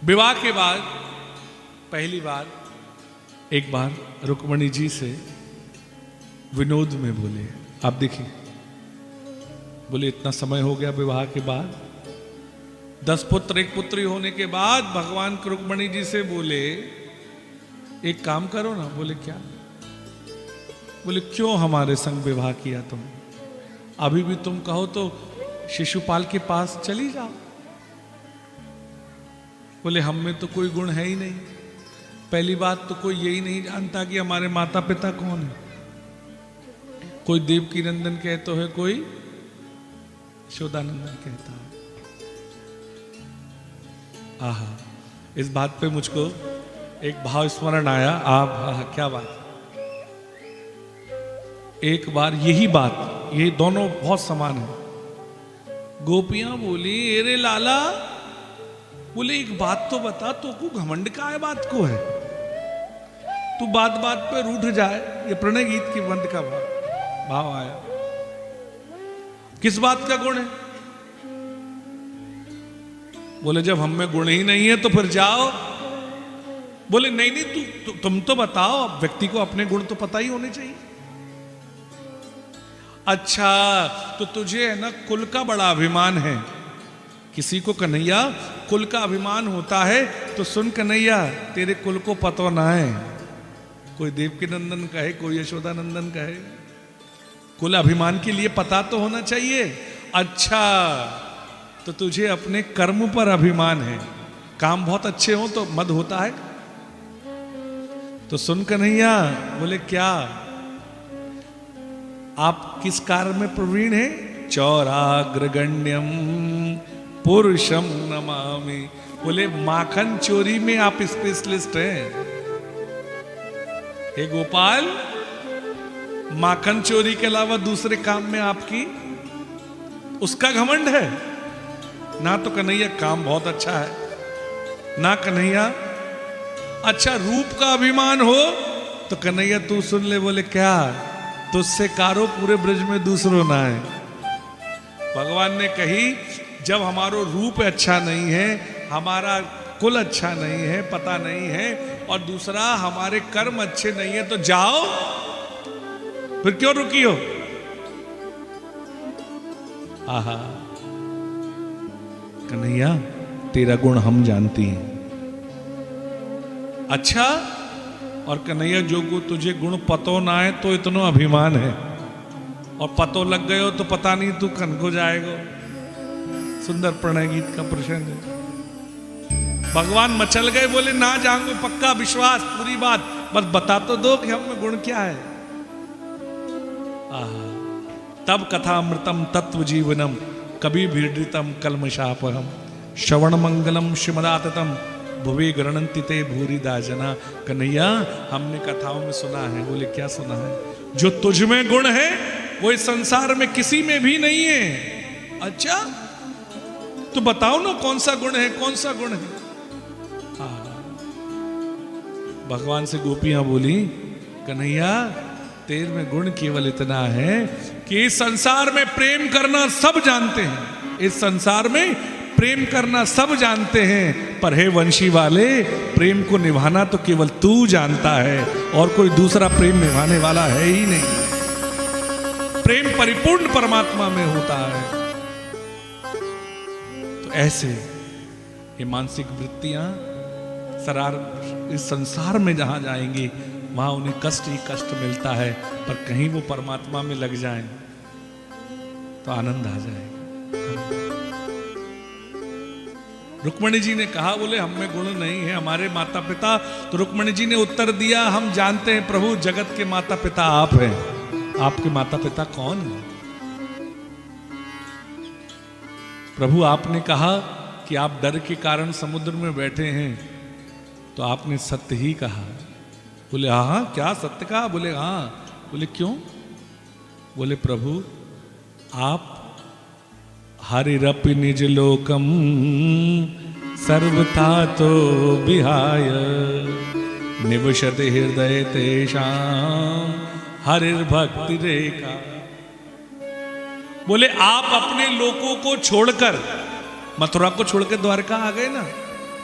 विवाह के बाद पहली बार एक बार रुक्मणी जी से विनोद में बोले, आप देखिए, बोले इतना समय हो गया विवाह के बाद, 10 पुत्र एक पुत्री होने के बाद भगवान रुक्मणी जी से बोले एक काम करो ना। बोले क्या? बोले क्यों हमारे संग विवाह किया तुम? अभी भी तुम कहो तो शिशुपाल के पास चली जाओ। बोले हम में तो कोई गुण है ही नहीं। पहली बात तो कोई यही नहीं जानता कि हमारे माता पिता कौन है। कोई देवकी नंदन कहते है, कोई यशोदानंदन कहता है। आहा, इस बात पे मुझको एक भाव स्मरण आया। आप क्या बात, एक बार यही बात, ये दोनों बहुत समान है। गोपियां बोली, अरे लाला, बोले एक बात तो बता, तो को घमंड का है बात को है, तू बात बात पे रूठ जाए। ये प्रणय गीत की बंद का भाव आया। किस बात का गुण है? बोले जब हम में गुण ही नहीं है तो फिर जाओ। बोले नहीं नहीं, तुम तो बताओ, व्यक्ति को अपने गुण तो पता ही होने चाहिए। अच्छा, तो तुझे है ना कुल का बड़ा अभिमान है। किसी को कन्हैया कुल का अभिमान होता है तो सुन कन्हैया, तेरे कुल को पता ना है। कोई देवकी नंदन कहे, कोई यशोदानंदन कहे, कुल अभिमान के लिए पता तो होना चाहिए। अच्छा, तो तुझे अपने कर्म पर अभिमान है। काम बहुत अच्छे हो तो मद होता है। तो सुन कन्हैया, बोले क्या? आप किस कार्य में प्रवीण है? चौराग्रगण्यम पुरुषम नमामि। बोले माखन चोरी में आप स्पेशलिस्ट हैं। हे गोपाल, माखन चोरी के अलावा दूसरे काम में आपकी उसका घमंड है ना। तो कन्हैया काम बहुत अच्छा है ना। कन्हैया अच्छा रूप का अभिमान हो तो कन्हैया तू सुन ले। बोले क्या? तुझसे कारो पूरे ब्रज में दूसरो ना है। भगवान ने कही, जब हमारो रूप अच्छा नहीं है, हमारा कुल अच्छा नहीं है, पता नहीं है, और दूसरा हमारे कर्म अच्छे नहीं है, तो जाओ, फिर क्यों रुकी हो? आहा, कन्हैया तेरा गुण हम जानती हैं। अच्छा, और कन्हैया जो तुझे गुण पतो ना है तो इतना अभिमान है, और पतो लग गए हो तो पता नहीं तू कन को जाएगा। सुंदर प्रणय गीत का प्रसंग है। भगवान मचल गए, बोले ना जाऊंगे, पक्का विश्वास, पूरी बात, बस बता तो दो कि हम में गुण क्या है। आहा, तब कथामृतम तत्व जीवनम कभी भीड़ितम कलमशापहम श्रवण मंगलम श्रीमदाततम भुवे गणंति ते भूरिदा जना। कन्हैया हमने कथाओं में सुना है। बोले क्या सुना है? जो तुझ में गुण है वो इस संसार में किसी में भी नहीं है। अच्छा, तो बताओ ना कौन सा गुण है, कौन सा गुण है? भगवान से गोपियां बोली, कन्हैया तेरे में गुण केवल इतना है कि इस संसार में प्रेम करना सब जानते हैं। इस संसार में प्रेम करना सब जानते हैं, पर हे वंशी वाले, प्रेम को निभाना तो केवल तू जानता है, और कोई दूसरा प्रेम निभाने वाला है ही नहीं। प्रेम परिपूर्ण परमात्मा में होता है। तो ऐसे ये मानसिक वृत्तियां इस संसार में जहां जाएंगी वहां उन्हें कष्ट ही कष्ट मिलता है, पर कहीं वो परमात्मा में लग जाएं तो आनंद आ जाएगा। रुक्मणी जी ने कहा, बोले हम में गुण नहीं है, हमारे माता पिता। तो रुक्मणी जी ने उत्तर दिया, हम जानते हैं प्रभु, जगत के माता पिता आप हैं। आपके माता पिता कौन है? प्रभु आपने कहा कि आप डर के कारण समुद्र में बैठे हैं, तो आपने सत्य ही कहा। बोले हाँ, क्या सत्य कहा? बोले हाँ। बोले क्यों? बोले प्रभु आप हरिरपि निज लोकम सर्वथा तो विहाय निवसति हृदय तेषां हरिर्भक्ति रेखा। बोले आप अपने लोकों को छोड़कर, मथुरा को छोड़कर द्वारका आ गए ना,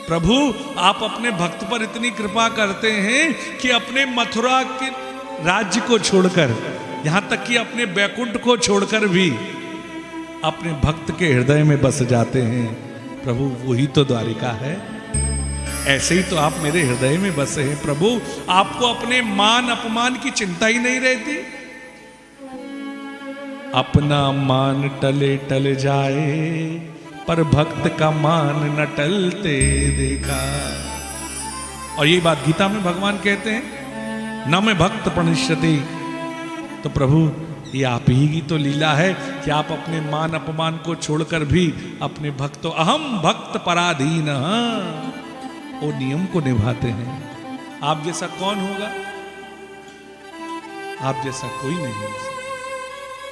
प्रभु आप अपने भक्त पर इतनी कृपा करते हैं कि अपने मथुरा के राज्य को छोड़कर, यहां तक कि अपने बैकुंठ को छोड़कर भी अपने भक्त के हृदय में बस जाते हैं। प्रभु वही तो द्वारिका है। ऐसे ही तो आप मेरे हृदय में बसे हैं प्रभु। आपको अपने मान अपमान की चिंता ही नहीं रहती। अपना मान टले टल जाए, पर भक्त का मान न टलते देखा। और ये बात गीता में भगवान कहते हैं, न मैं भक्त प्रणश्यति। तो प्रभु ये आप ही की तो लीला है कि आप अपने मान अपमान को छोड़कर भी अपने भक्तों, अहम भक्त पराधीन, वो नियम को निभाते हैं। आप जैसा कौन होगा? आप जैसा कोई नहीं हो सकता।